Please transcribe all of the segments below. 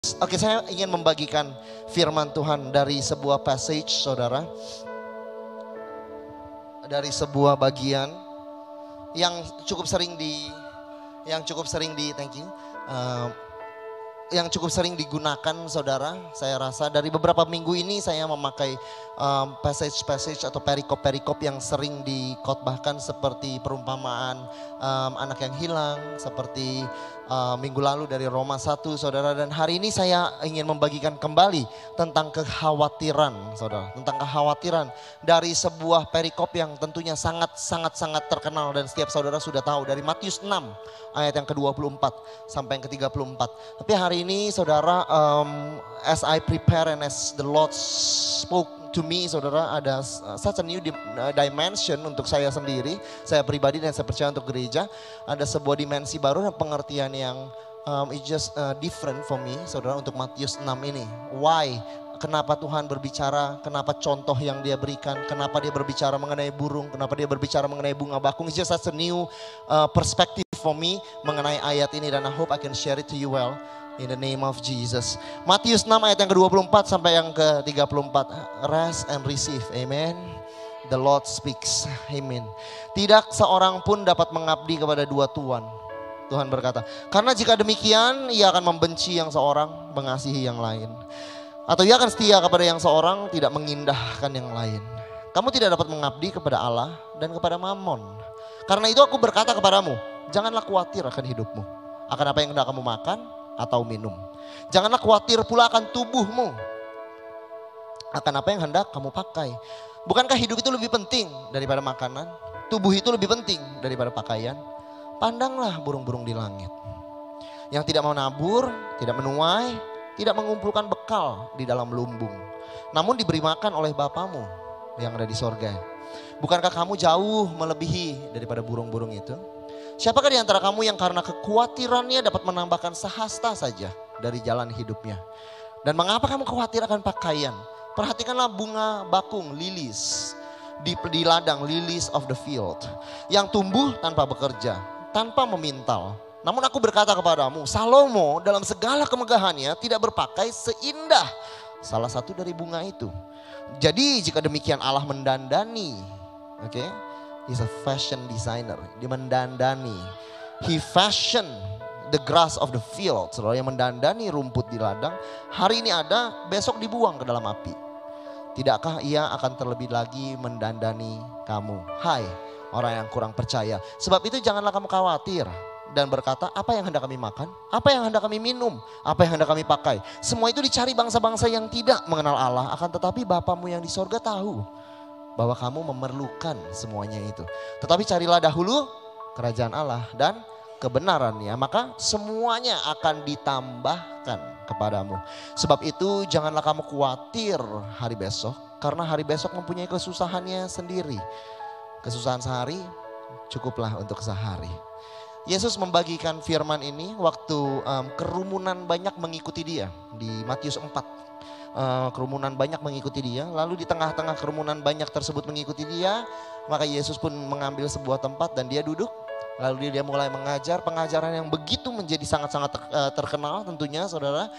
Oke, saya ingin membagikan firman Tuhan dari sebuah passage, saudara. Dari sebuah bagian yang cukup sering thank you. Uh, yang cukup sering digunakan, saudara. Saya rasa dari beberapa minggu ini saya memakai passage-passage atau perikop-perikop yang sering dikhotbahkan seperti perumpamaan anak yang hilang, seperti minggu lalu dari Roma 1, saudara. Dan hari ini saya ingin membagikan kembali tentang kekhawatiran, saudara. Tentang kekhawatiran dari sebuah perikop yang tentunya sangat terkenal dan setiap saudara sudah tahu. Dari Matius 6 ayat yang ke-24 sampai yang ke-34. Tapi hari ini saudara, as I prepare and as the Lord spoke to me, saudara, ada such a new dimension untuk saya sendiri, saya pribadi dan saya percaya untuk gereja. Ada sebuah dimensi baru dan pengertian yang it's just different for me, saudara, untuk Matius 6 ini. Why? Kenapa Tuhan berbicara, kenapa contoh yang dia berikan, kenapa dia berbicara mengenai burung, kenapa dia berbicara mengenai bunga bakung. It's just such a new perspective for me mengenai ayat ini, dan I hope I can share it to you well in the name of Jesus. Matius 6 ayat yang ke-24 sampai yang ke-34. Rest and receive, amen. The Lord speaks, amen. Tidak seorang pun dapat mengabdi kepada dua tuan. Tuhan berkata, karena jika demikian ia akan membenci yang seorang, mengasihi yang lain. Atau ia akan setia kepada yang seorang, tidak mengindahkan yang lain. Kamu tidak dapat mengabdi kepada Allah dan kepada Mammon. Karena itu aku berkata kepadamu, janganlah khawatir akan hidupmu, akan apa yang hendak kamu makan atau minum. Janganlah khawatir pula akan tubuhmu, akan apa yang hendak kamu pakai. Bukankah hidup itu lebih penting daripada makanan? Tubuh itu lebih penting daripada pakaian. Pandanglah burung-burung di langit, yang tidak mau nabur, tidak menuai, tidak mengumpulkan bekal di dalam lumbung, namun diberi makan oleh Bapamu yang ada di sorga. Bukankah kamu jauh melebihi daripada burung-burung itu? Siapakah di antara kamu yang karena kekhawatirannya dapat menambahkan sehasta saja dari jalan hidupnya? Dan mengapa kamu khawatir akan pakaian? Perhatikanlah bunga bakung, lilies di ladang, lilies of the field, yang tumbuh tanpa bekerja, tanpa memintal. Namun aku berkata kepadamu, Salomo dalam segala kemegahannya tidak berpakai seindah salah satu dari bunga itu. Jadi jika demikian Allah mendandani, oke, he's a fashion designer, dia mendandani, he fashion the grass of the field, saudara, yang mendandani rumput di ladang, hari ini ada, besok dibuang ke dalam api. Tidakkah ia akan terlebih lagi mendandani kamu, hai orang yang kurang percaya? Sebab itu janganlah kamu khawatir dan berkata, apa yang hendak kami makan, apa yang hendak kami minum, apa yang hendak kami pakai. Semua itu dicari bangsa-bangsa yang tidak mengenal Allah. Akan tetapi Bapamu yang di sorga tahu bahwa kamu memerlukan semuanya itu. Tetapi carilah dahulu kerajaan Allah dan kebenarannya, maka semuanya akan ditambahkan kepadamu. Sebab itu janganlah kamu khawatir hari besok, karena hari besok mempunyai kesusahannya sendiri. Kesusahan sehari cukuplah untuk sehari. Yesus membagikan firman ini waktu kerumunan banyak mengikuti dia di Matius 4. Kerumunan banyak mengikuti dia, lalu di tengah-tengah kerumunan banyak tersebut mengikuti dia, maka Yesus pun mengambil sebuah tempat dan dia duduk. Lalu dia mulai mengajar pengajaran yang begitu menjadi sangat-sangat terkenal tentunya, saudara.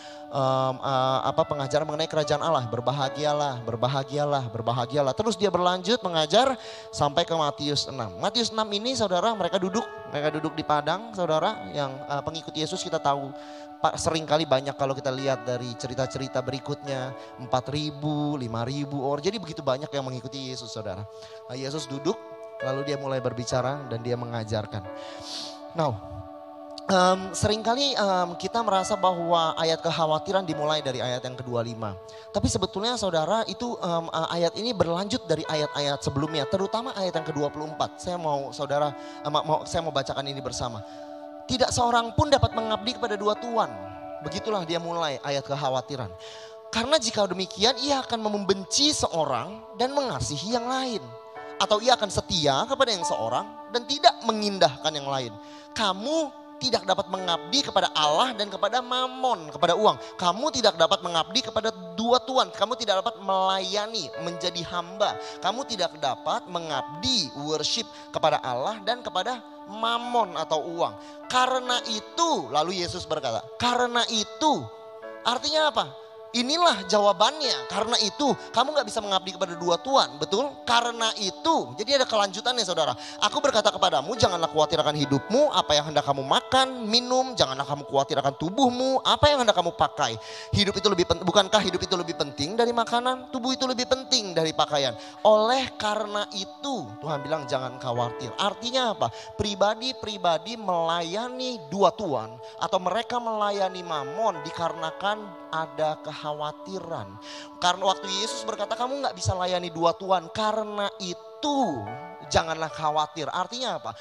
Pengajaran mengenai kerajaan Allah, berbahagialah, berbahagialah, berbahagialah. Terus dia berlanjut mengajar sampai ke Matius 6. Matius 6 ini, saudara, mereka duduk di padang, saudara, yang pengikut Yesus kita tahu sering kali banyak kalau kita lihat dari cerita-cerita berikutnya, 4.000, 5.000 orang. Jadi begitu banyak yang mengikuti Yesus, saudara. Yesus duduk, lalu dia mulai berbicara dan dia mengajarkan. Now, seringkali kita merasa bahwa ayat kekhawatiran dimulai dari ayat yang ke-25. Tapi sebetulnya, saudara, itu ayat ini berlanjut dari ayat-ayat sebelumnya, terutama ayat yang ke-24. Saya mau bacakan ini bersama. Tidak seorang pun dapat mengabdi kepada dua tuan. Begitulah dia mulai ayat kekhawatiran. Karena jika demikian ia akan membenci seorang dan mengasihi yang lain. Atau ia akan setia kepada yang seorang dan tidak mengindahkan yang lain. Kamu tidak dapat mengabdi kepada Allah dan kepada Mammon, kepada uang. Kamu tidak dapat mengabdi kepada dua tuan. Kamu tidak dapat melayani, menjadi hamba. Kamu tidak dapat mengabdi, worship kepada Allah dan kepada Mammon atau uang. Karena itu, lalu Yesus berkata, karena itu Artinya apa? Inilah jawabannya. Karena itu kamu gak bisa mengabdi kepada dua tuan, betul? Karena itu, jadi ada kelanjutannya saudara. Aku berkata kepadamu, janganlah khawatir akan hidupmu, apa yang hendak kamu makan, minum. Janganlah kamu khawatir akan tubuhmu, apa yang hendak kamu pakai. Hidup itu bukankah hidup itu lebih penting dari makanan? Tubuh itu lebih penting dari pakaian. Oleh karena itu, Tuhan bilang jangan khawatir. Artinya apa? Pribadi-pribadi melayani dua tuan atau mereka melayani mamon dikarenakan ada kekhawatiran. Karena waktu Yesus berkata kamu gak bisa layani dua tuan. Karena itu janganlah khawatir. Artinya apa?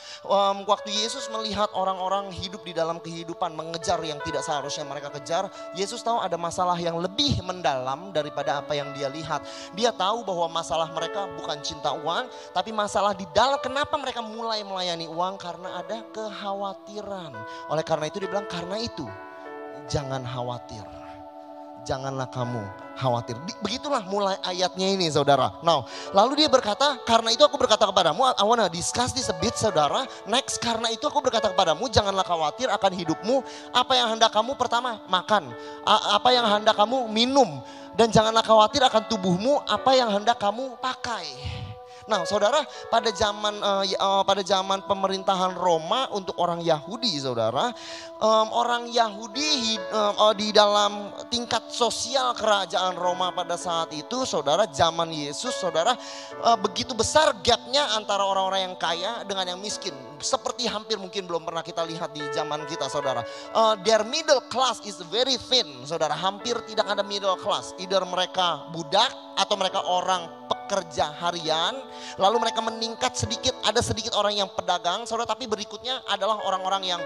Waktu Yesus melihat orang-orang hidup di dalam kehidupan mengejar yang tidak seharusnya mereka kejar. Yesus tahu ada masalah yang lebih mendalam daripada apa yang dia lihat. Dia tahu bahwa masalah mereka bukan cinta uang. Tapi masalah di dalam kenapa mereka mulai melayani uang. Karena ada kekhawatiran. Oleh karena itu dia bilang karena itu jangan khawatir. Janganlah kamu khawatir. Begitulah mulai ayatnya ini saudara. Now, lalu dia berkata, karena itu aku berkata kepadamu, I wanna discuss this a bit saudara. Next, karena itu aku berkata kepadamu, janganlah khawatir akan hidupmu. Apa yang hendak kamu pertama makan. Apa yang hendak kamu minum. Dan janganlah khawatir akan tubuhmu, apa yang hendak kamu pakai. Nah saudara, pada zaman pemerintahan Roma untuk orang Yahudi saudara, orang Yahudi di dalam tingkat sosial kerajaan Roma pada saat itu saudara, zaman Yesus saudara, begitu besar gapnya antara orang-orang yang kaya dengan yang miskin. Seperti hampir mungkin belum pernah kita lihat di zaman kita saudara. Their middle class is very thin saudara, hampir tidak ada middle class. Either mereka budak atau mereka orang pekerja harian. Lalu mereka meningkat sedikit, ada sedikit orang yang pedagang saudara, tapi berikutnya adalah orang-orang yang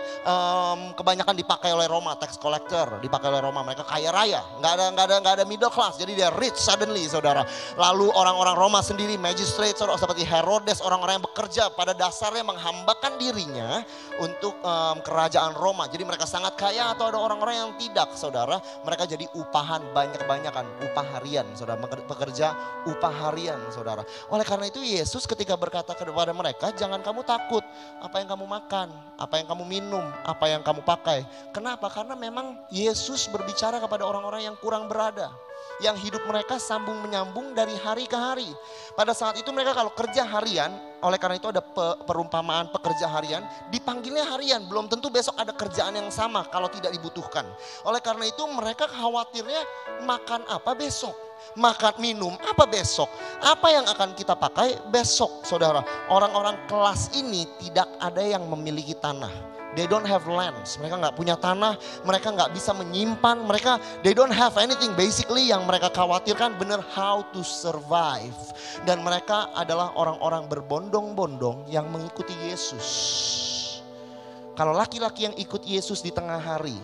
kebanyakan dipakai oleh Roma, tax collector, dipakai oleh Roma, mereka kaya raya, nggak ada middle class, jadi dia rich suddenly saudara. Lalu orang-orang Roma sendiri, magistrate saudara, seperti Herodes, orang-orang yang bekerja pada dasarnya menghambakan dirinya untuk kerajaan Roma, jadi mereka sangat kaya. Atau ada orang-orang yang tidak saudara, mereka jadi upahan banyak-banyakan, upah harian saudara, pekerja upah harian saudara. Oleh karena itu Yesus ketika berkata kepada mereka, jangan kamu takut apa yang kamu makan, apa yang kamu minum, apa yang kamu pakai. Kenapa? Karena memang Yesus berbicara kepada orang-orang yang kurang berada, yang hidup mereka sambung menyambung dari hari ke hari. Pada saat itu mereka kalau kerja harian, oleh karena itu ada perumpamaan pekerja harian, dipanggilnya harian, belum tentu besok ada kerjaan yang sama kalau tidak dibutuhkan. Oleh karena itu mereka khawatirnya makan apa besok, makan minum apa besok, apa yang akan kita pakai besok saudara. Orang-orang kelas ini tidak ada yang memiliki tanah. They don't have lands, mereka gak punya tanah, mereka gak bisa menyimpan, they don't have anything. Basically yang mereka khawatirkan benar how to survive. Dan mereka adalah orang-orang berbondong-bondong yang mengikuti Yesus. Kalau laki-laki yang ikut Yesus di tengah hari,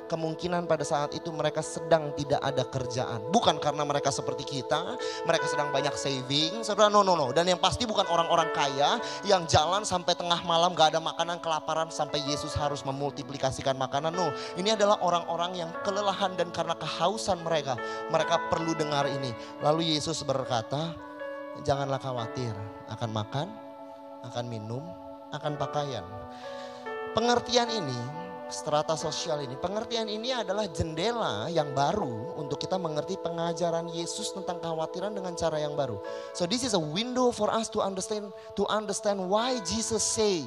kemungkinan pada saat itu mereka sedang tidak ada kerjaan. Bukan karena mereka seperti kita, mereka sedang banyak saving, saudara, no. Dan yang pasti bukan orang-orang kaya yang jalan sampai tengah malam gak ada makanan, kelaparan sampai Yesus harus memultiplikasikan makanan. No, ini adalah orang-orang yang kelelahan dan karena kehausan mereka perlu dengar ini. Lalu Yesus berkata, janganlah khawatir akan makan, akan minum, akan pakaian. Pengertian ini, strata sosial ini, pengertian ini adalah jendela yang baru untuk kita mengerti pengajaran Yesus tentang kekhawatiran dengan cara yang baru. So this is a window for us to understand why Jesus say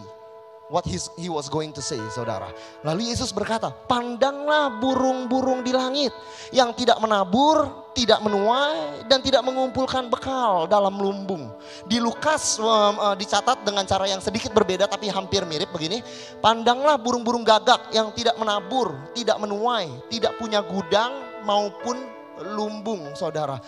what he was going to say saudara. Lalu Yesus berkata, pandanglah burung-burung di langit yang tidak menabur, tidak menuai dan tidak mengumpulkan bekal dalam lumbung. Di Lukas dicatat dengan cara yang sedikit berbeda tapi hampir mirip begini. Pandanglah burung-burung gagak yang tidak menabur, tidak menuai, tidak punya gudang maupun lumbung saudara.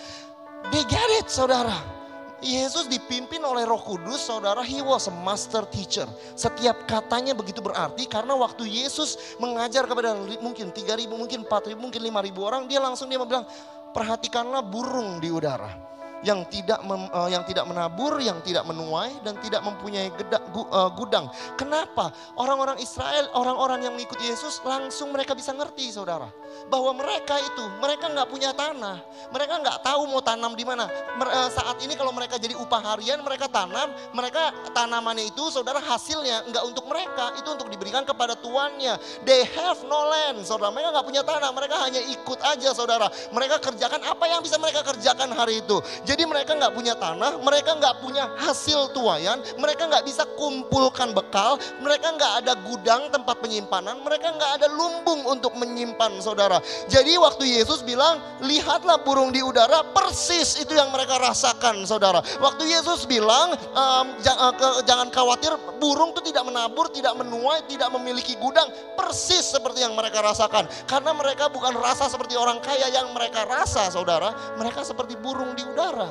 They get it saudara. Yesus dipimpin oleh Roh Kudus saudara, he was a master teacher. Setiap katanya begitu berarti karena waktu Yesus mengajar kepada mungkin 3.000, mungkin 4.000, mungkin 5.000 orang, dia bilang perhatikanlah burung di udara. yang tidak menabur, yang tidak menuai, dan tidak mempunyai gudang. Kenapa? Orang-orang Israel, orang-orang yang mengikuti Yesus, langsung mereka bisa ngerti, saudara, bahwa mereka nggak punya tanah, mereka nggak tahu mau tanam di mana. Saat ini kalau mereka jadi upah harian, mereka tanam, mereka tanamannya itu, saudara, hasilnya nggak untuk mereka, itu untuk diberikan kepada tuannya. They have no land, saudara, mereka nggak punya tanah, mereka hanya ikut aja, saudara. Mereka kerjakan apa yang bisa mereka kerjakan hari itu. Jadi mereka nggak punya tanah, mereka nggak punya hasil tuayan, mereka nggak bisa kumpulkan bekal, mereka nggak ada gudang tempat penyimpanan, mereka nggak ada lumbung untuk menyimpan, saudara. Jadi waktu Yesus bilang, lihatlah burung di udara, persis itu yang mereka rasakan, saudara. Waktu Yesus bilang, jangan khawatir, burung itu tidak menabur, tidak menuai, tidak memiliki gudang, persis seperti yang mereka rasakan. Karena mereka bukan rasa seperti orang kaya yang mereka rasa, saudara. Mereka seperti burung di udara.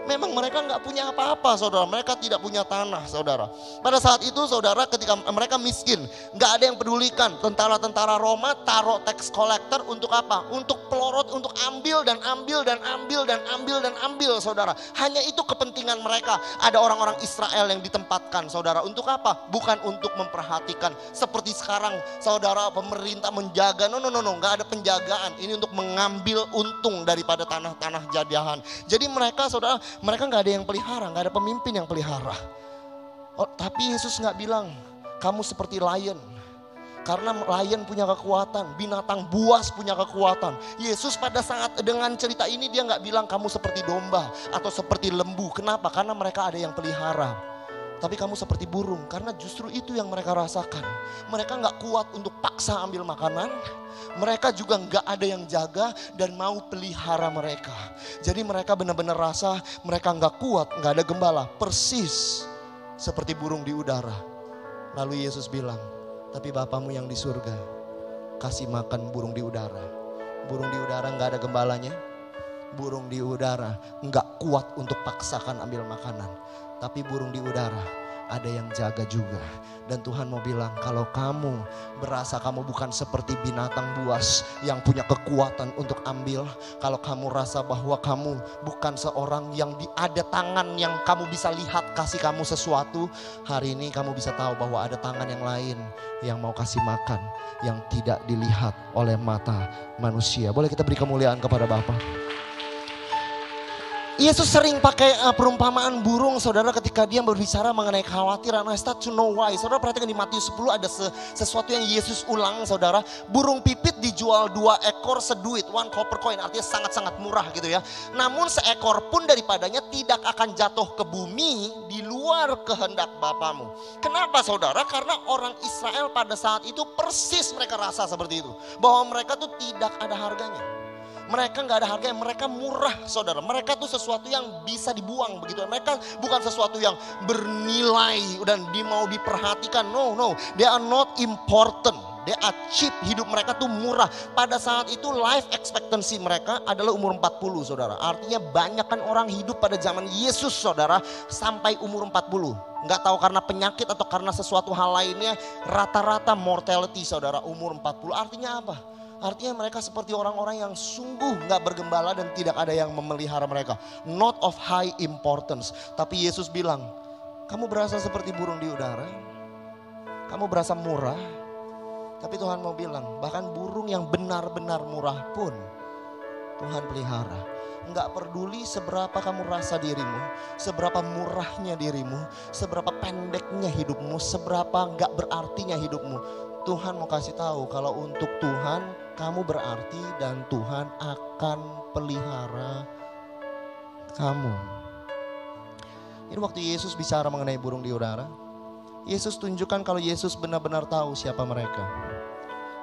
Memang mereka nggak punya apa-apa, saudara. Mereka tidak punya tanah, saudara. Pada saat itu, saudara, ketika mereka miskin, nggak ada yang pedulikan. Tentara-tentara Roma taruh tax collector untuk apa? Untuk pelorot, untuk ambil dan ambil dan ambil dan ambil dan ambil, saudara. Hanya itu kepentingan mereka. Ada orang-orang Israel yang ditempatkan, saudara. Untuk apa? Bukan untuk memperhatikan. Seperti sekarang, saudara, pemerintah menjaga. No, nggak ada penjagaan. Ini untuk mengambil untung daripada tanah-tanah jadihan. Jadi mereka, saudara, mereka nggak ada yang pelihara, nggak ada pemimpin yang pelihara. Oh, tapi Yesus nggak bilang kamu seperti lion, karena lion punya kekuatan, binatang buas punya kekuatan. Yesus pada saat dengan cerita ini dia nggak bilang kamu seperti domba atau seperti lembu. Kenapa? Karena mereka ada yang pelihara. Tapi kamu seperti burung, karena justru itu yang mereka rasakan. Mereka nggak kuat untuk paksa ambil makanan. Mereka juga nggak ada yang jaga dan mau pelihara mereka. Jadi mereka benar-benar rasa mereka nggak kuat, nggak ada gembala. Persis seperti burung di udara. Lalu Yesus bilang, tapi Bapamu yang di surga kasih makan burung di udara. Burung di udara nggak ada gembalanya. Burung di udara nggak kuat untuk paksakan ambil makanan. Tapi burung di udara ada yang jaga juga. Dan Tuhan mau bilang, kalau kamu berasa kamu bukan seperti binatang buas yang punya kekuatan untuk ambil. Kalau kamu rasa bahwa kamu bukan seorang yang ada tangan yang kamu bisa lihat kasih kamu sesuatu. Hari ini kamu bisa tahu bahwa ada tangan yang lain yang mau kasih makan, yang tidak dilihat oleh mata manusia. Boleh kita beri kemuliaan kepada Bapa. Yesus sering pakai perumpamaan burung, saudara, ketika dia berbicara mengenai kekhawatiran. I start to know why. Saudara perhatikan di Matius 10 ada sesuatu yang Yesus ulang, saudara. Burung pipit dijual 2 ekor seduit, 1 copper coin, artinya sangat-sangat murah gitu ya. Namun seekor pun daripadanya tidak akan jatuh ke bumi di luar kehendak Bapamu. Kenapa, saudara? Karena orang Israel pada saat itu persis mereka rasa seperti itu. Bahwa mereka tuh tidak ada harganya. Mereka nggak ada harganya, mereka murah, saudara. Mereka tuh sesuatu yang bisa dibuang begitu. Mereka bukan sesuatu yang bernilai dan mau diperhatikan. No, they are not important. They are cheap. Hidup mereka tuh murah. Pada saat itu life expectancy mereka adalah umur 40, saudara. Artinya banyak kan orang hidup pada zaman Yesus, saudara, sampai umur 40. Nggak tahu karena penyakit atau karena sesuatu hal lainnya, rata-rata mortality, saudara, umur 40. Artinya apa? Artinya mereka seperti orang-orang yang sungguh gak bergembala dan tidak ada yang memelihara mereka. Not of high importance. Tapi Yesus bilang, kamu berasa seperti burung di udara. Kamu berasa murah. Tapi Tuhan mau bilang, bahkan burung yang benar-benar murah pun Tuhan pelihara. Gak peduli seberapa kamu rasa dirimu, seberapa murahnya dirimu, seberapa pendeknya hidupmu, seberapa gak berartinya hidupmu. Tuhan mau kasih tahu kalau untuk Tuhan kamu berarti dan Tuhan akan pelihara kamu. Ini waktu Yesus bicara mengenai burung di udara, Yesus tunjukkan kalau Yesus benar-benar tahu siapa mereka.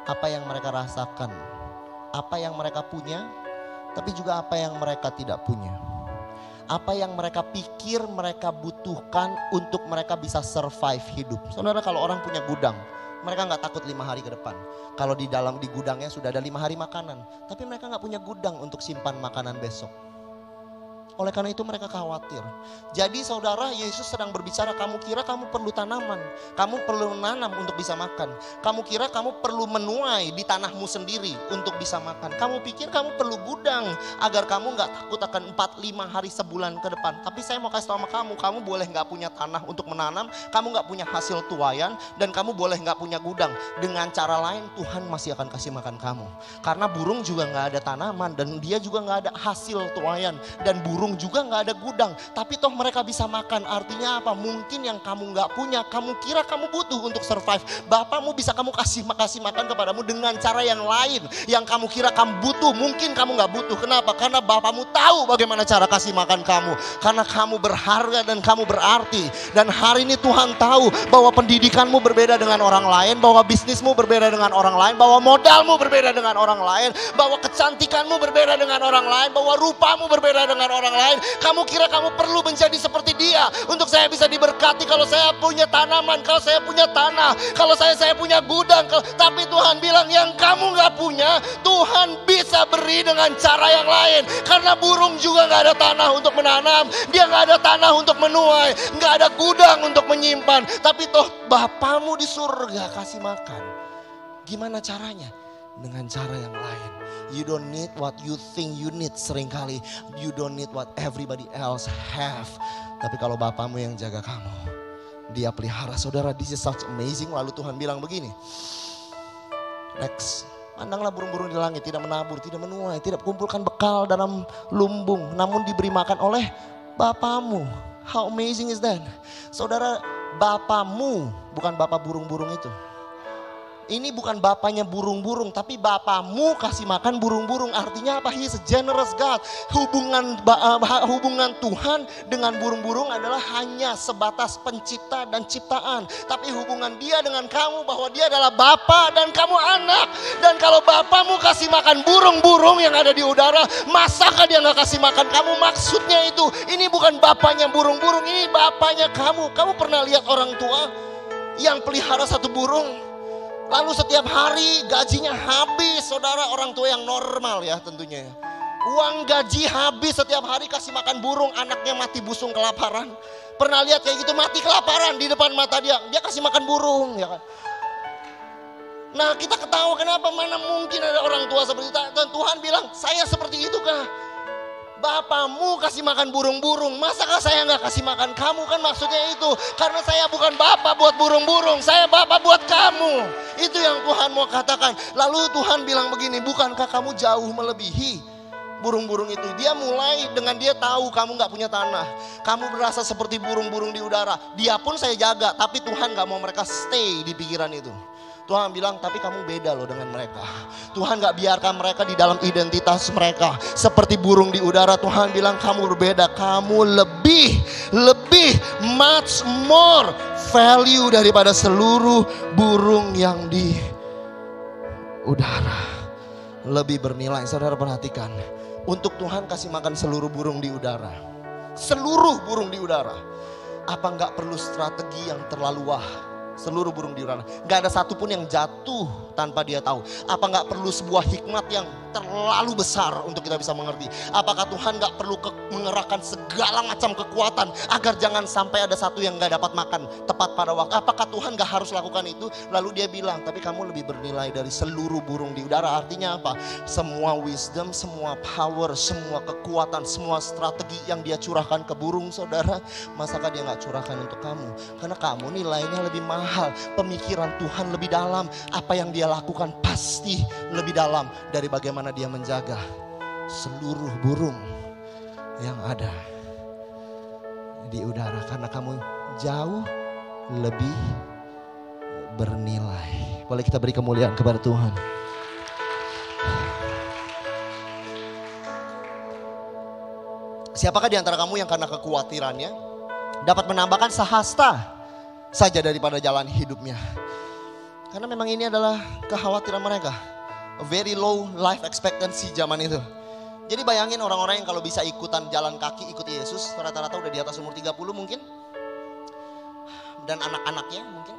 Apa yang mereka rasakan, apa yang mereka punya, tapi juga apa yang mereka tidak punya. Apa yang mereka pikir mereka butuhkan untuk mereka bisa survive hidup. Saudara, kalau orang punya gudang, mereka gak takut 5 hari ke depan. Kalau di gudangnya sudah ada 5 hari makanan. Tapi mereka gak punya gudang untuk simpan makanan besok. Oleh karena itu mereka khawatir. Jadi saudara, Yesus sedang berbicara, kamu kira kamu perlu tanaman, kamu perlu menanam untuk bisa makan. Kamu kira kamu perlu menuai di tanahmu sendiri untuk bisa makan. Kamu pikir kamu perlu gudang agar kamu gak takut akan 4-5 hari sebulan ke depan. Tapi saya mau kasih tahu sama kamu, kamu boleh gak punya tanah untuk menanam, kamu gak punya hasil tuaian, dan kamu boleh gak punya gudang. Dengan cara lain Tuhan masih akan kasih makan kamu. Karena burung juga gak ada tanaman, dan dia juga gak ada hasil tuaian, dan burung juga gak ada gudang. Tapi toh mereka bisa makan. Artinya apa? Mungkin yang kamu gak punya, kamu kira kamu butuh untuk survive, Bapamu bisa kamu kasih makan kepadamu dengan cara yang lain. Yang kamu kira kamu butuh, mungkin kamu gak butuh. Kenapa? Karena Bapamu tahu bagaimana cara kasih makan kamu. Karena kamu berharga dan kamu berarti. Dan hari ini Tuhan tahu bahwa pendidikanmu berbeda dengan orang lain, bahwa bisnismu berbeda dengan orang lain, bahwa modalmu berbeda dengan orang lain, bahwa kecantikanmu berbeda dengan orang lain, bahwa rupamu berbeda dengan orang lain. Kamu kira kamu perlu menjadi seperti dia untuk saya bisa diberkati. Kalau saya punya tanaman, kalau saya punya tanah, kalau saya punya gudang. Tapi Tuhan bilang yang kamu gak punya, Tuhan bisa beri dengan cara yang lain. Karena burung juga gak ada tanah untuk menanam, dia gak ada tanah untuk menuai, gak ada gudang untuk menyimpan. Tapi toh Bapamu di surga kasih makan. Gimana caranya? Dengan cara yang lain. You don't need what you think you need. Seringkali you don't need what everybody else have. Tapi kalau Bapamu yang jaga kamu, dia pelihara. Saudara, this is such amazing. Lalu Tuhan bilang begini, next, pandanglah burung-burung di langit, tidak menabur, tidak menuai, tidak kumpulkan bekal dalam lumbung, namun diberi makan oleh Bapamu. How amazing is that? Saudara, Bapamu bukan Bapa burung-burung itu. Ini bukan bapaknya burung-burung, tapi Bapamu kasih makan burung-burung. Artinya apa? He is a generous God. Hubungan Tuhan dengan burung-burung adalah hanya sebatas pencipta dan ciptaan. Tapi hubungan dia dengan kamu bahwa dia adalah Bapa dan kamu anak. Dan kalau Bapamu kasih makan burung-burung yang ada di udara, masakah dia gak kasih makan kamu? Maksudnya itu, ini bukan bapaknya burung-burung, ini bapaknya kamu. Kamu pernah lihat orang tua yang pelihara satu burung? Lalu setiap hari gajinya habis, saudara, orang tua yang normal ya tentunya. Uang gaji habis setiap hari kasih makan burung, anaknya mati busung kelaparan. Pernah lihat kayak gitu, mati kelaparan di depan mata dia kasih makan burung ya kan. Nah kita ketawa, kenapa? Mana mungkin ada orang tua seperti itu. Dan Tuhan bilang, saya seperti itu kah? Bapamu kasih makan burung-burung, masakah saya gak kasih makan kamu? Kan maksudnya itu, karena saya bukan Bapa buat burung-burung, saya Bapa buat kamu. Itu yang Tuhan mau katakan. Lalu Tuhan bilang begini, bukankah kamu jauh melebihi burung-burung itu? Dia mulai dengan dia tahu kamu gak punya tanah, kamu berasa seperti burung-burung di udara. Dia pun saya jaga, tapi Tuhan gak mau mereka stay di pikiran itu. Tuhan bilang, tapi kamu beda loh dengan mereka. Tuhan gak biarkan mereka di dalam identitas mereka seperti burung di udara. Tuhan bilang kamu berbeda, kamu lebih much more value daripada seluruh burung yang di udara. Lebih bernilai. Saudara perhatikan, untuk Tuhan kasih makan seluruh burung di udara, seluruh burung di udara, apa gak perlu strategi yang terlalu wah? Seluruh burung di udara, gak ada satupun yang jatuh tanpa dia tahu. Apa gak perlu sebuah hikmat yang terlalu besar untuk kita bisa mengerti? Apakah Tuhan gak perlu mengerahkan segala macam kekuatan agar jangan sampai ada satu yang gak dapat makan tepat pada waktu? Apakah Tuhan gak harus lakukan itu? Lalu dia bilang, tapi kamu lebih bernilai dari seluruh burung di udara. Artinya apa? Semua wisdom, semua power, semua kekuatan, semua strategi yang dia curahkan ke burung, saudara, masakah dia gak curahkan untuk kamu? Karena kamu nilainya lebih mahal, pemikiran Tuhan lebih dalam, apa yang dia lakukan pasti lebih dalam dari bagaimana dia menjaga seluruh burung yang ada di udara. Karena kamu jauh lebih bernilai. Boleh kita beri kemuliaan kepada Tuhan. Siapakah di antara kamu yang karena kekhawatirannya dapat menambahkan sehasta saja daripada jalan hidupnya? Karena memang ini adalah kekhawatiran mereka. A very low life expectancy zaman itu. Jadi bayangin orang-orang yang kalau bisa ikutan jalan kaki ikut Yesus, rata-rata udah di atas umur 30 mungkin. Dan anak-anaknya mungkin.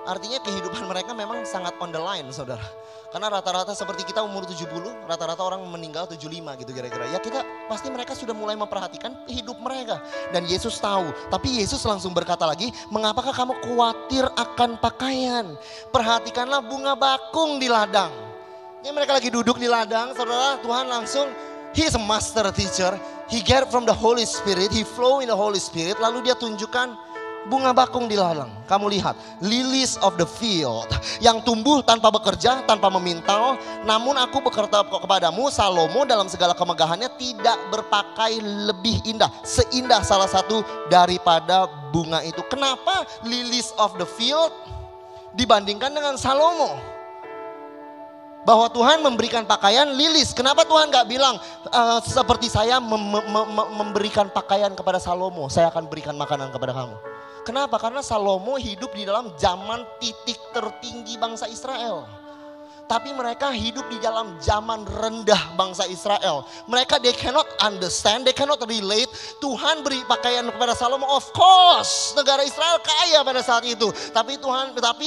Artinya kehidupan mereka memang sangat on the line, saudara. Karena rata-rata seperti kita umur 70, rata-rata orang meninggal 75 gitu kira-kira. Ya kita pasti mereka sudah mulai memperhatikan hidup mereka. Dan Yesus tahu, tapi Yesus langsung berkata lagi, mengapakah kamu khawatir akan pakaian? Perhatikanlah bunga bakung di ladang. Ini mereka lagi duduk di ladang, saudara, Tuhan langsung, He is a master teacher. He get from the Holy Spirit, He flow in the Holy Spirit. Lalu dia tunjukkan bunga bakung di ladang. Kamu lihat, lilies of the field, yang tumbuh tanpa bekerja, tanpa memintal. Namun aku berkata kepadamu, Salomo dalam segala kemegahannya tidak berpakai lebih indah, seindah salah satu daripada bunga itu. Kenapa lilies of the field dibandingkan dengan Salomo? Bahwa Tuhan memberikan pakaian lilis. Kenapa Tuhan gak bilang seperti saya memberikan pakaian kepada Salomo, saya akan berikan makanan kepada kamu? Kenapa? Karena Salomo hidup di dalam zaman titik tertinggi bangsa Israel. Tapi mereka hidup di dalam zaman rendah bangsa Israel. Mereka they cannot understand, they cannot relate. Tuhan beri pakaian kepada Salomo, of course. Negara Israel kaya pada saat itu. Tapi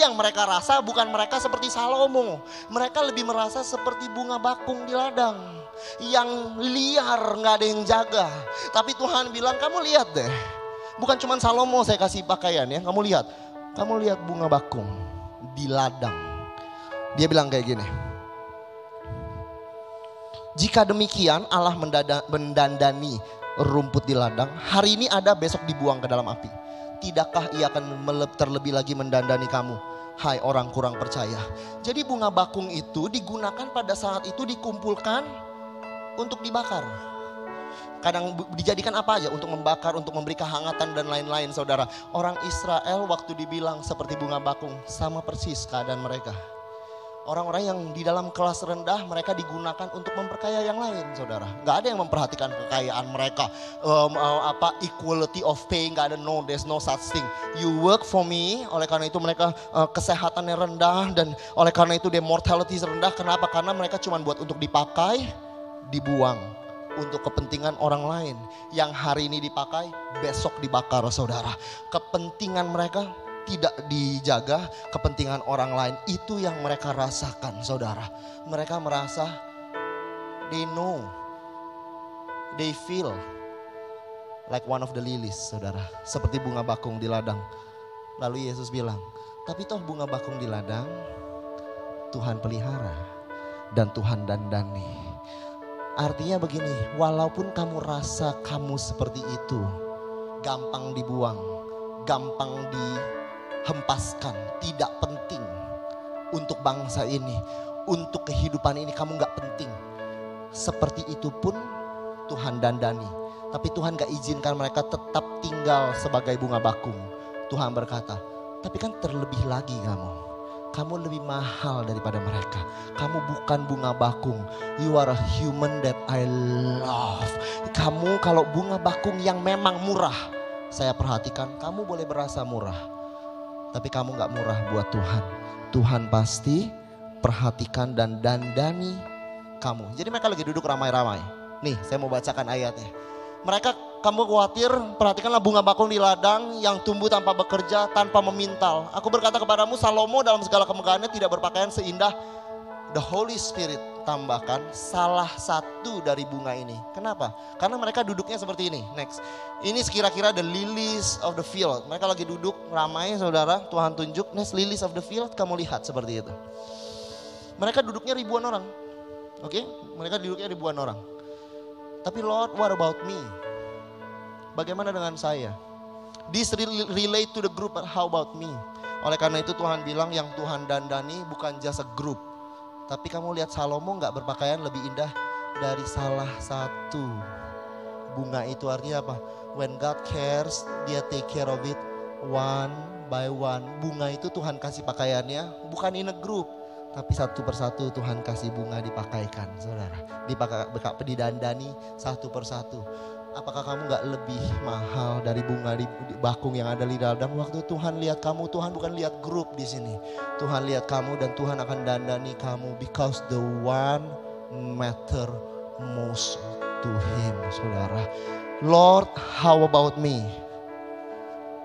yang mereka rasa bukan mereka seperti Salomo. Mereka lebih merasa seperti bunga bakung di ladang. Yang liar, gak ada yang jaga. Tapi Tuhan bilang, kamu lihat deh. Bukan cuma Salomo saya kasih pakaian ya. Kamu lihat bunga bakung di ladang. Dia bilang kayak gini. Jika demikian Allah mendandani rumput di ladang. Hari ini ada, besok dibuang ke dalam api. Tidakkah ia akan terlebih lagi mendandani kamu? Hai orang kurang percaya. Jadi bunga bakung itu digunakan pada saat itu, dikumpulkan untuk dibakar. Kadang dijadikan apa aja, untuk membakar, untuk memberi kehangatan dan lain-lain, saudara. Orang Israel waktu dibilang seperti bunga bakung, sama persis keadaan mereka. Orang-orang yang di dalam kelas rendah, mereka digunakan untuk memperkaya yang lain, saudara. Gak ada yang memperhatikan kekayaan mereka, equality of pay, gak ada, no, there's no such thing. You work for me, oleh karena itu mereka kesehatannya rendah, dan oleh karena itu their mortality rendah. Kenapa? Karena mereka cuma buat untuk dipakai, dibuang. Untuk kepentingan orang lain. Yang hari ini dipakai, besok dibakar, saudara. Kepentingan mereka tidak dijaga, kepentingan orang lain. Itu yang mereka rasakan, saudara. Mereka merasa, they know, they feel like one of the lilies, saudara. Seperti bunga bakung di ladang. Lalu Yesus bilang, tapi toh bunga bakung di ladang Tuhan pelihara dan Tuhan dandani. Artinya begini, walaupun kamu rasa kamu seperti itu, gampang dibuang, gampang dihempaskan, tidak penting untuk bangsa ini, untuk kehidupan ini kamu gak penting. Seperti itu pun Tuhan dandani. Tapi Tuhan gak izinkan mereka tetap tinggal sebagai bunga bakung. Tuhan berkata, tapi kan terlebih lagi kamu lebih mahal daripada mereka. Kamu bukan bunga bakung. You are a human that I love. Kamu kalau bunga bakung yang memang murah, saya perhatikan kamu boleh berasa murah. Tapi kamu gak murah buat Tuhan. Tuhan pasti perhatikan dan dandani kamu. Jadi mereka lagi duduk ramai-ramai. Nih saya mau bacakan ayatnya. Kamu khawatir, perhatikanlah bunga bakung di ladang yang tumbuh tanpa bekerja, tanpa memintal. Aku berkata kepadamu, Salomo dalam segala kemegahannya tidak berpakaian seindah the Holy Spirit. Tambahkan salah satu dari bunga ini. Kenapa? Karena mereka duduknya seperti ini. Next. Ini sekira-kira the lilies of the field. Mereka lagi duduk ramai, saudara. Tuhan tunjuk, next lilies of the field, kamu lihat seperti itu. Mereka duduknya ribuan orang. Oke? Mereka duduknya ribuan orang. Tapi Lord, what about me? Bagaimana dengan saya? This relate to the group, but how about me? Oleh karena itu Tuhan bilang yang Tuhan dandani bukan just a group. Tapi kamu lihat Salomo gak berpakaian lebih indah dari salah satu bunga itu. Artinya apa? When God cares, dia take care of it one by one. Bunga itu Tuhan kasih pakaiannya bukan in a group. Tapi satu persatu Tuhan kasih bunga dipakaikan, saudara. Didandani satu persatu. Apakah kamu gak lebih mahal dari bunga di bakung yang ada di ladang? Waktu Tuhan lihat kamu, Tuhan bukan lihat grup di sini. Tuhan lihat kamu dan Tuhan akan dandani kamu. Because the one matter most to him, saudara. Lord, how about me?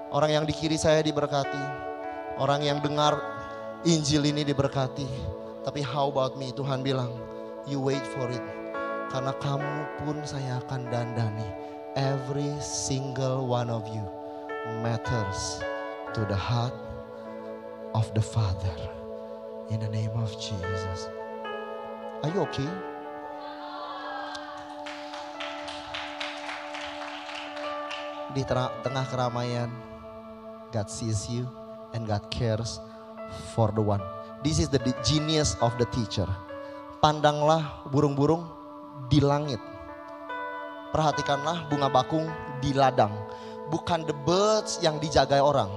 Orang yang di kiri saya diberkati. Orang yang dengar Injil ini diberkati. Tapi how about me? Tuhan bilang, you wait for it. Karena kamu pun saya akan dandani. Every single one of you matters to the heart of the Father. In the name of Jesus. Are you okay? Di tengah keramaian, God sees you and God cares for the one. This is the genius of the teacher. Pandanglah burung-burung di langit. Perhatikanlah bunga bakung di ladang. Bukan the birds yang dijaga orang.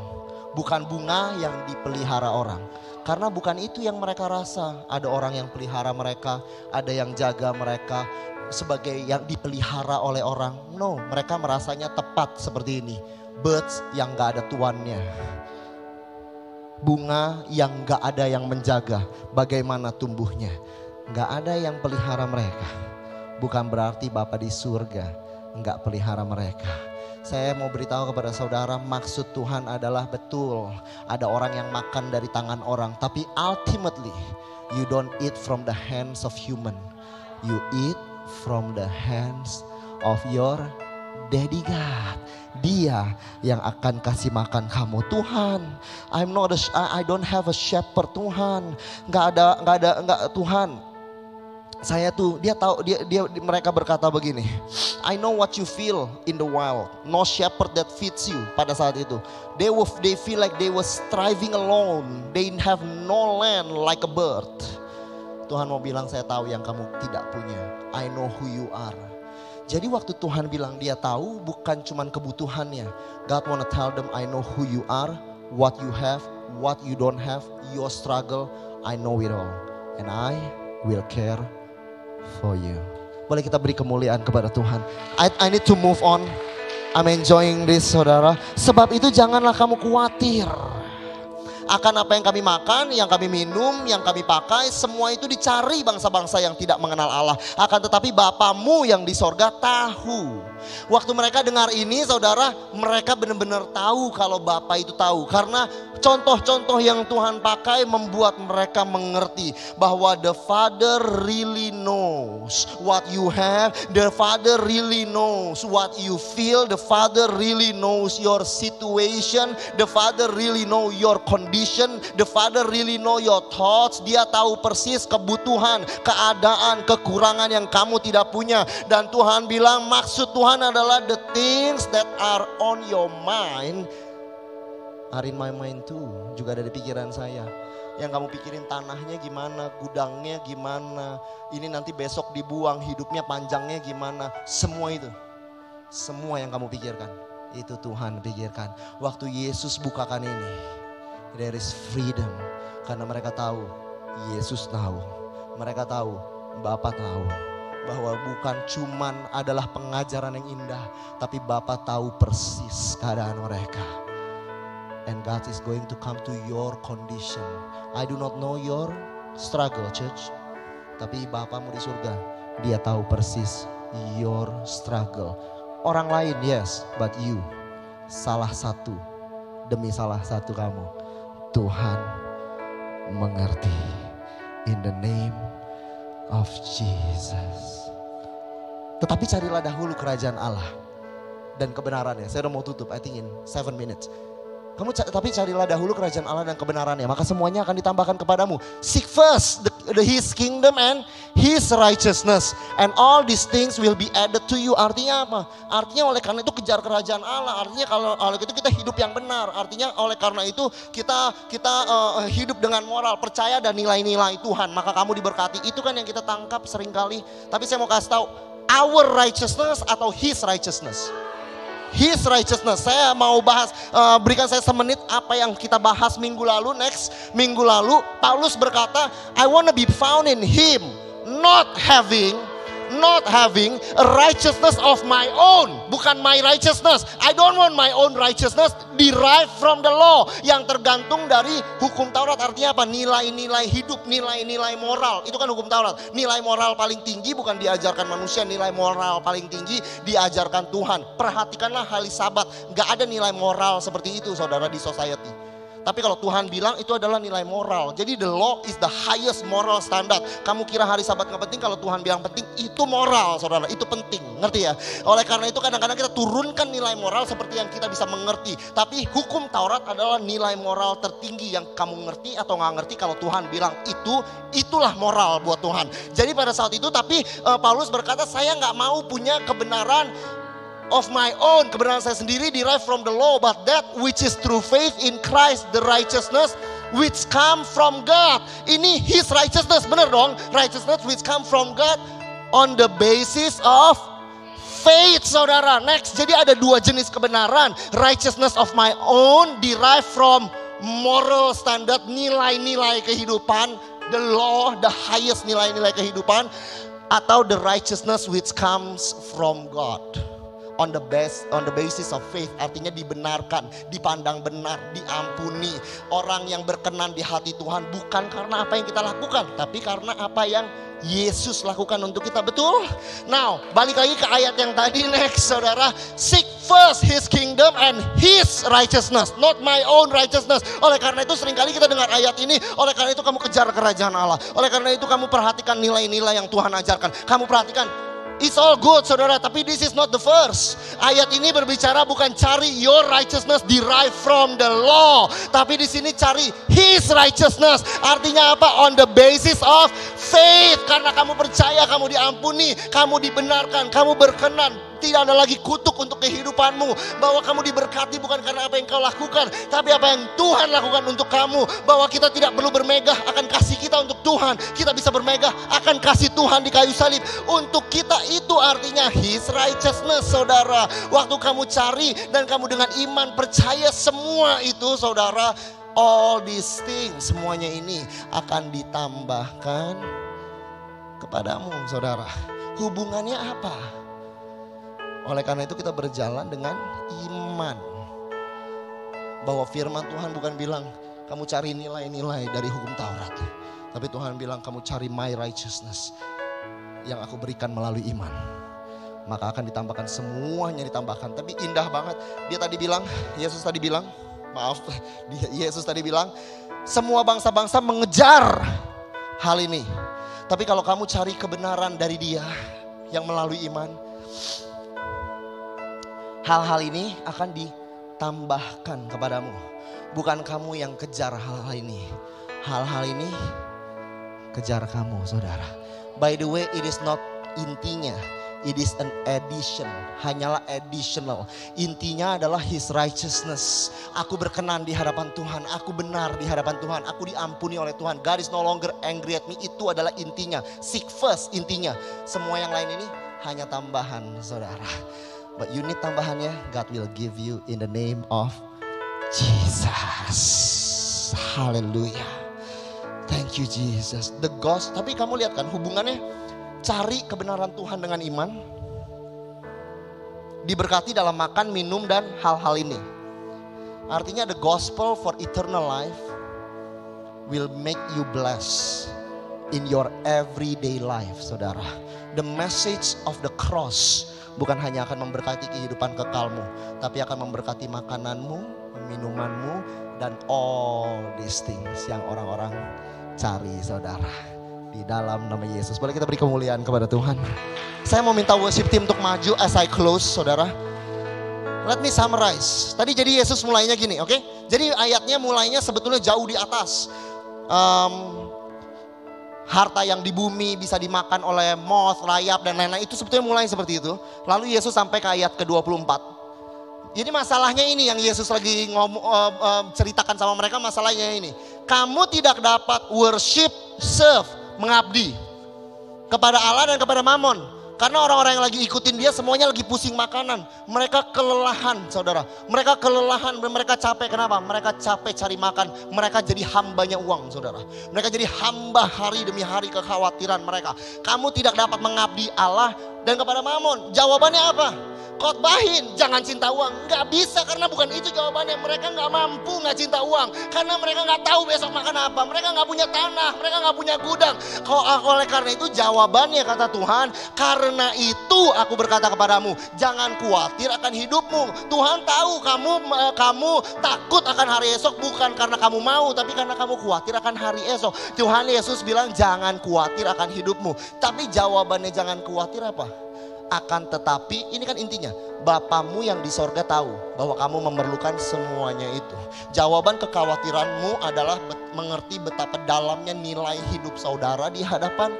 Bukan bunga yang dipelihara orang. Karena bukan itu yang mereka rasa. Ada orang yang pelihara mereka, ada yang jaga mereka sebagai yang dipelihara oleh orang. No, mereka merasanya tepat seperti ini. Birds yang gak ada tuannya. Bunga yang gak ada yang menjaga. Bagaimana tumbuhnya. Gak ada yang pelihara mereka. Bukan berarti Bapa di surga gak pelihara mereka. Saya mau beritahu kepada saudara, maksud Tuhan adalah betul. Ada orang yang makan dari tangan orang. Tapi ultimately, you don't eat from the hands of human. You eat from the hands of your Daddy God. Dia yang akan kasih makan kamu. Tuhan, I don't have a shepherd. Tuhan, nggak ada Tuhan. Saya tuh, mereka berkata begini, I know what you feel in the wild. No shepherd that feeds you. Pada saat itu, they feel like they were striving alone. They have no land like a bird. Tuhan mau bilang, saya tahu yang kamu tidak punya. I know who you are. Jadi waktu Tuhan bilang dia tahu, bukan cuman kebutuhannya. God wanna tell them, I know who you are, what you have, what you don't have, your struggle. I know it all, and I will care for you. Boleh kita beri kemuliaan kepada Tuhan. I need to move on. I'm enjoying this, saudara. Sebab itu janganlah kamu khawatir akan apa yang kami makan, yang kami minum, yang kami pakai. Semua itu dicari bangsa-bangsa yang tidak mengenal Allah. Akan tetapi Bapamu yang di sorga tahu. Waktu mereka dengar ini, saudara, mereka benar-benar tahu kalau Bapa itu tahu. Karena contoh-contoh yang Tuhan pakai membuat mereka mengerti bahwa the Father really knows what you have. The Father really knows what you feel. The Father really knows your situation. The Father really know your condition. The Father really know your thoughts. Dia tahu persis kebutuhan, keadaan, kekurangan yang kamu tidak punya. Dan Tuhan bilang, maksud Tuhan adalah the things that are on your mind are in my mind too. Juga ada di pikiran saya. Yang kamu pikirin tanahnya gimana, gudangnya gimana, ini nanti besok dibuang, hidupnya panjangnya gimana. Semua itu, semua yang kamu pikirkan, itu Tuhan pikirkan. Waktu Yesus bukakan ini, there is freedom. Karena mereka tahu, Yesus tahu. Mereka tahu, Bapa tahu. Bahwa bukan cuman adalah pengajaran yang indah, tapi Bapa tahu persis keadaan mereka. And God is going to come to your condition. I do not know your struggle, church. Tapi Bapamu di surga, Dia tahu persis your struggle. Orang lain, yes, but you. Salah satu demi salah satu kamu, Tuhan mengerti. In the name of Jesus. Tetapi carilah dahulu kerajaan Allah dan kebenarannya. Saya udah mau tutup, I think in 7 minutes. Tapi carilah dahulu kerajaan Allah dan kebenarannya, maka semuanya akan ditambahkan kepadamu. Seek first His kingdom and His righteousness, and all these things will be added to you. Artinya apa? Artinya oleh karena itu kejar kerajaan Allah. Artinya kalau itu kita hidup yang benar. Artinya oleh karena itu kita hidup dengan moral, percaya dan nilai-nilai Tuhan. Maka kamu diberkati. Itu kan yang kita tangkap seringkali. Tapi saya mau kasih tahu, our righteousness atau His righteousness. His righteousness. Saya mau bahas, berikan saya semenit apa yang kita bahas minggu lalu. Next minggu lalu Paulus berkata, I want to be found in Him, not having a righteousness of my own. Bukan my righteousness. I don't want my own righteousness derived from the law, yang tergantung dari hukum Taurat. Artinya apa? Nilai-nilai hidup, nilai-nilai moral. Itu kan hukum Taurat. Nilai moral paling tinggi bukan diajarkan manusia. Nilai moral paling tinggi diajarkan Tuhan. Perhatikanlah hari Sabat. Gak ada nilai moral seperti itu, saudara, di society. Tapi kalau Tuhan bilang itu adalah nilai moral. Jadi the law is the highest moral standard. Kamu kira hari Sabat gak penting, kalau Tuhan bilang penting, itu moral saudara, itu penting. Ngerti ya? Oleh karena itu kadang-kadang kita turunkan nilai moral seperti yang kita bisa mengerti. Tapi hukum Taurat adalah nilai moral tertinggi yang kamu ngerti atau gak ngerti. Kalau Tuhan bilang itulah moral buat Tuhan. Jadi pada saat itu tapi Paulus berkata, saya gak mau punya kebenaran of my own, kebenaran saya sendiri derived from the law, but that which is through faith in Christ, the righteousness which come from God. Ini His righteousness, benar dong? Righteousness which come from God on the basis of faith, saudara. Next, jadi ada dua jenis kebenaran. Righteousness of my own derived from moral standard, nilai-nilai kehidupan, the law, the highest nilai-nilai kehidupan, atau the righteousness which comes from God. On the basis of faith, artinya dibenarkan, dipandang benar, diampuni. Orang yang berkenan di hati Tuhan bukan karena apa yang kita lakukan, tapi karena apa yang Yesus lakukan untuk kita, betul? Now, balik lagi ke ayat yang tadi, next saudara. Seek first His kingdom and His righteousness, not my own righteousness. Oleh karena itu seringkali kita dengar ayat ini, oleh karena itu kamu kejar kerajaan Allah. Oleh karena itu kamu perhatikan nilai-nilai yang Tuhan ajarkan. Kamu perhatikan, it's all good saudara, tapi this is not the verse. Ayat ini berbicara bukan cari your righteousness derived from the law, tapi di sini cari His righteousness. Artinya apa? On the basis of faith. Karena kamu percaya, kamu diampuni, kamu dibenarkan, kamu berkenan. Tidak ada lagi kutuk untuk kehidupanmu. Bahwa kamu diberkati bukan karena apa yang kau lakukan, tapi apa yang Tuhan lakukan untuk kamu. Bahwa kita tidak perlu bermegah akan kasih kita untuk Tuhan. Kita bisa bermegah akan kasih Tuhan di kayu salib untuk kita. Itu artinya His righteousness saudara. Waktu kamu cari dan kamu dengan iman percaya semua itu saudara, all these things, semuanya ini akan ditambahkan kepadamu saudara. Hubungannya apa? Oleh karena itu kita berjalan dengan iman. Bahwa firman Tuhan bukan bilang kamu cari nilai-nilai dari hukum Taurat, tapi Tuhan bilang kamu cari my righteousness yang aku berikan melalui iman. Maka akan ditambahkan, semuanya ditambahkan. Tapi indah banget, Yesus tadi bilang semua bangsa-bangsa mengejar hal ini. Tapi kalau kamu cari kebenaran dari Dia yang melalui iman, hal-hal ini akan ditambahkan kepadamu. Bukan kamu yang kejar hal-hal ini. Hal-hal ini kejar kamu saudara. By the way, it is not intinya. It is an addition. Hanyalah additional. Intinya adalah His righteousness. Aku berkenan di hadapan Tuhan. Aku benar di hadapan Tuhan. Aku diampuni oleh Tuhan. God is no longer angry at me. Itu adalah intinya. Seek first intinya. Semua yang lain ini hanya tambahan saudara. But you need tambahannya, God will give you in the name of Jesus. Haleluya. Thank you Jesus. The gospel. Tapi kamu lihat kan hubungannya, cari kebenaran Tuhan dengan iman, diberkati dalam makan, minum dan hal-hal ini. Artinya the gospel for eternal life will make you blessed in your everyday life saudara. The message of the cross bukan hanya akan memberkati kehidupan kekalmu, tapi akan memberkati makananmu, minumanmu, dan all these things yang orang-orang cari saudara. Di dalam nama Yesus. Boleh kita beri kemuliaan kepada Tuhan. Saya mau minta worship team untuk maju as I close saudara. Let me summarize. Tadi jadi Yesus mulainya gini, oke? Jadi ayatnya mulainya sebetulnya jauh di atas. Harta yang di bumi bisa dimakan oleh moth, rayap dan lain-lain. Itu sebetulnya mulai seperti itu. Lalu Yesus sampai ke ayat ke-24. Jadi masalahnya ini yang Yesus lagi ceritakan sama mereka, masalahnya ini. Kamu tidak dapat worship, serve, mengabdi kepada Allah dan kepada Mammon. Karena orang-orang yang lagi ikutin dia semuanya lagi pusing makanan. Mereka kelelahan saudara. Mereka kelelahan dan mereka capek. Kenapa? Mereka capek cari makan. Mereka jadi hambanya uang saudara. Mereka jadi hamba hari demi hari kekhawatiran mereka. Kamu tidak dapat mengabdi Allah dan kepada Mammon. Jawabannya apa? khotbahin jangan cinta uang. Nggak bisa, karena bukan itu jawabannya. Mereka nggak mampu nggak cinta uang, karena mereka nggak tahu besok makan apa. Mereka nggak punya tanah, mereka nggak punya gudang. Oleh karena itu jawabannya kata Tuhan, karena itu aku berkata kepadamu, jangan khawatir akan hidupmu. Tuhan tahu kamu takut akan hari esok, bukan karena kamu mau, tapi karena kamu khawatir akan hari esok. Tuhan Yesus bilang jangan khawatir akan hidupmu. Tapi jawabannya jangan khawatir apa? Akan tetapi, ini kan intinya, Bapamu yang di sorga tahu bahwa kamu memerlukan semuanya itu. Jawaban kekhawatiranmu adalah mengerti betapa dalamnya nilai hidup saudara di hadapan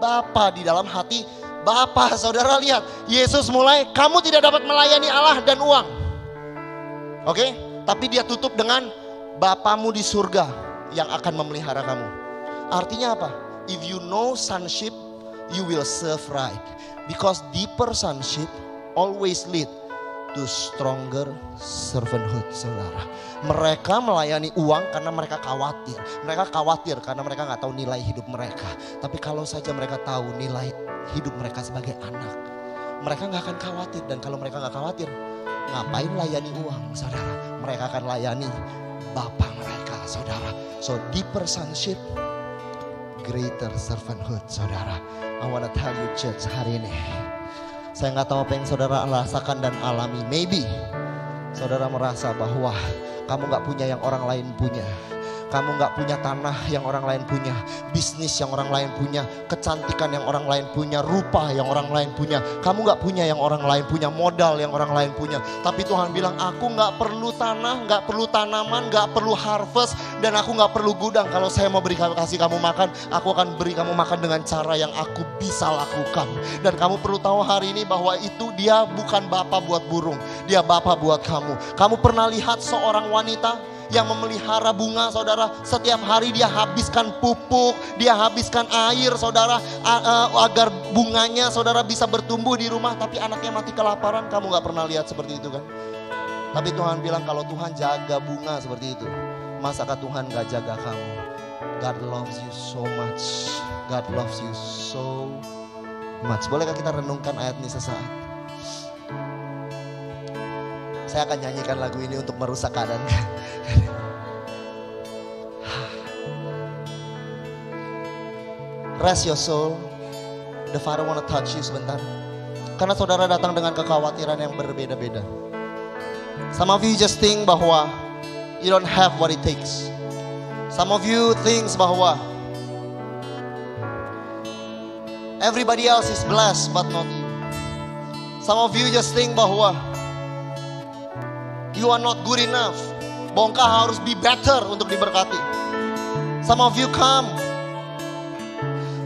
Bapa, di dalam hati Bapa. Saudara lihat, Yesus mulai, kamu tidak dapat melayani Allah dan uang. Oke? Tapi dia tutup dengan Bapamu di surga yang akan memelihara kamu. Artinya apa? If you know sonship, you will serve right. Because deeper sonship always lead to stronger servanthood, saudara. Mereka melayani uang karena mereka khawatir. Mereka khawatir karena mereka nggak tahu nilai hidup mereka. Tapi kalau saja mereka tahu nilai hidup mereka sebagai anak, mereka nggak akan khawatir. Dan kalau mereka nggak khawatir, ngapain layani uang, saudara? Mereka akan layani Bapa mereka, saudara. So deeper sonship, greater servanthood, saudara. I wanna tell you church, hari ini saya nggak tahu apa yang saudara rasakan dan alami. Maybe saudara merasa bahwa kamu nggak punya yang orang lain punya. Kamu nggak punya tanah yang orang lain punya, bisnis yang orang lain punya, kecantikan yang orang lain punya, rupa yang orang lain punya. Kamu nggak punya yang orang lain punya, modal yang orang lain punya. Tapi Tuhan bilang, aku nggak perlu tanah, nggak perlu tanaman, nggak perlu harvest, dan aku nggak perlu gudang. Kalau saya mau kasih kamu makan, aku akan beri kamu makan dengan cara yang aku bisa lakukan. Dan kamu perlu tahu hari ini bahwa itu dia bukan Bapa buat burung, dia Bapa buat kamu. Kamu pernah lihat seorang wanita yang memelihara bunga, saudara? Setiap hari dia habiskan pupuk, dia habiskan air, saudara, agar bunganya, saudara, bisa bertumbuh di rumah. Tapi anaknya mati kelaparan. Kamu gak pernah lihat seperti itu kan? Tapi Tuhan bilang, kalau Tuhan jaga bunga seperti itu, masakah Tuhan gak jaga kamu? God loves you so much. God loves you so much. Bolehkah kita renungkan ayat ini sesaat? Saya akan nyanyikan lagu ini untuk merusak keadaan. Rest your soul. The Father wanna touch you sebentar. Karena saudara datang dengan kekhawatiran yang berbeda-beda. Some of you just think bahwa you don't have what it takes. Some of you thinks bahwa everybody else is blessed but not you. Some of you just think bahwa you are not good enough. Bongkah harus be better untuk diberkati. Some of you come,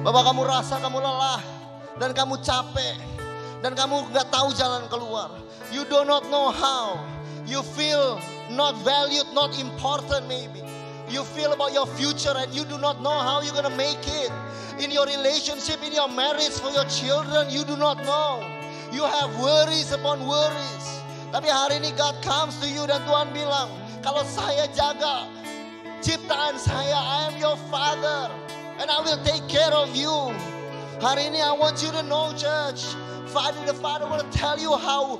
bahwa kamu rasa kamu lelah dan kamu capek dan kamu gak tahu jalan keluar. You do not know how. You feel not valued, not important maybe. You feel about your future and you do not know how you're gonna make it. In your relationship, in your marriage, for your children, you do not know. You have worries upon worries. Tapi hari ini God comes to you dan Tuhan bilang, kalau saya jaga ciptaan saya, I am your father and I will take care of you. Hari ini I want you to know, church, the Father will tell you how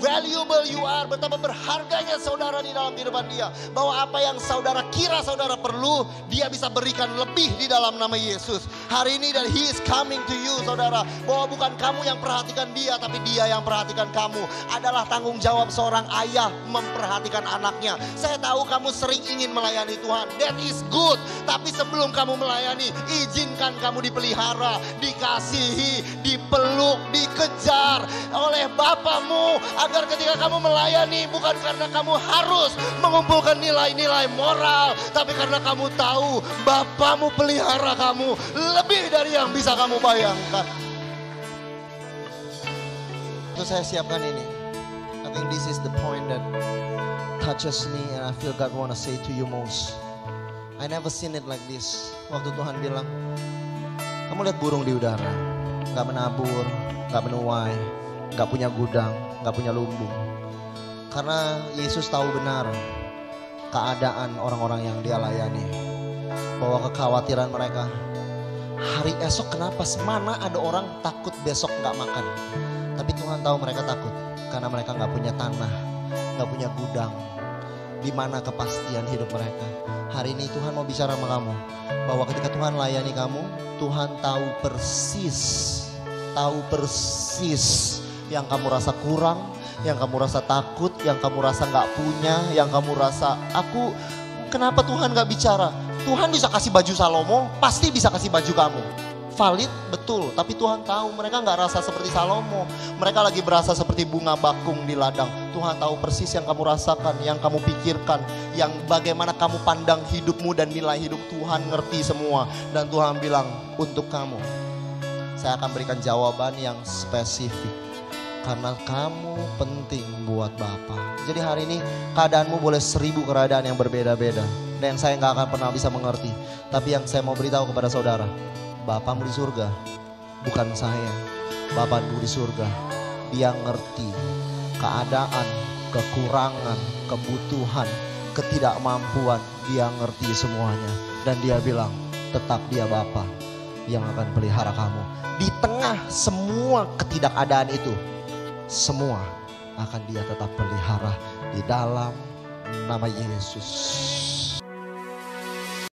valuable you are. Betapa berharganya saudara di dalam kehidupan dia. Bahwa apa yang saudara kira saudara perlu, dia bisa berikan lebih di dalam nama Yesus. Hari ini dan He is coming to you, saudara. Bahwa bukan kamu yang perhatikan dia, tapi dia yang perhatikan kamu. Adalah tanggung jawab seorang ayah memperhatikan anaknya. Saya tahu kamu sering ingin melayani Tuhan. That is good. Tapi sebelum kamu melayani, izinkan kamu dipelihara, dikasihi, dipeluk, dikejar oleh Bapamu. Agar ketika kamu melayani, bukan karena kamu harus mengumpulkan nilai-nilai moral, tapi karena kamu tahu Bapamu pelihara kamu lebih dari yang bisa kamu bayangkan. Itu saya siapkan ini. I think this is the point that touches me and I feel God wanna say to you most. I never seen it like this. Waktu Tuhan bilang, kamu lihat burung di udara, gak menabur, gak menuai, gak punya gudang, gak punya lumbung. Karena Yesus tahu benar keadaan orang-orang yang dia layani. Bahwa kekhawatiran mereka, hari esok kenapa? Mana ada orang takut besok gak makan? Tapi Tuhan tahu mereka takut karena mereka nggak punya tanah, nggak punya gudang. Di mana kepastian hidup mereka? Hari ini Tuhan mau bicara sama kamu bahwa ketika Tuhan layani kamu, Tuhan tahu persis yang kamu rasa kurang, yang kamu rasa takut, yang kamu rasa nggak punya, yang kamu rasa kenapa Tuhan nggak bicara? Tuhan bisa kasih baju Salomo, pasti bisa kasih baju kamu. Valid, betul. Tapi Tuhan tahu mereka nggak rasa seperti Salomo. Mereka lagi berasa seperti bunga bakung di ladang. Tuhan tahu persis yang kamu rasakan, yang kamu pikirkan, yang bagaimana kamu pandang hidupmu dan nilai hidup. Tuhan ngerti semua. Dan Tuhan bilang, untuk kamu, saya akan berikan jawaban yang spesifik. Karena kamu penting buat Bapa. Jadi hari ini keadaanmu boleh 1000 keadaan yang berbeda-beda. Dan saya nggak akan pernah bisa mengerti. Tapi yang saya mau beritahu kepada saudara, Bapamu di surga, bukan saya. Bapamu di surga, Dia ngerti keadaan, kekurangan, kebutuhan, ketidakmampuan. Dia ngerti semuanya. Dan Dia bilang, tetap Dia Bapa yang akan pelihara kamu. Di tengah semua ketidakadaan itu, semua akan Dia tetap pelihara di dalam nama Yesus.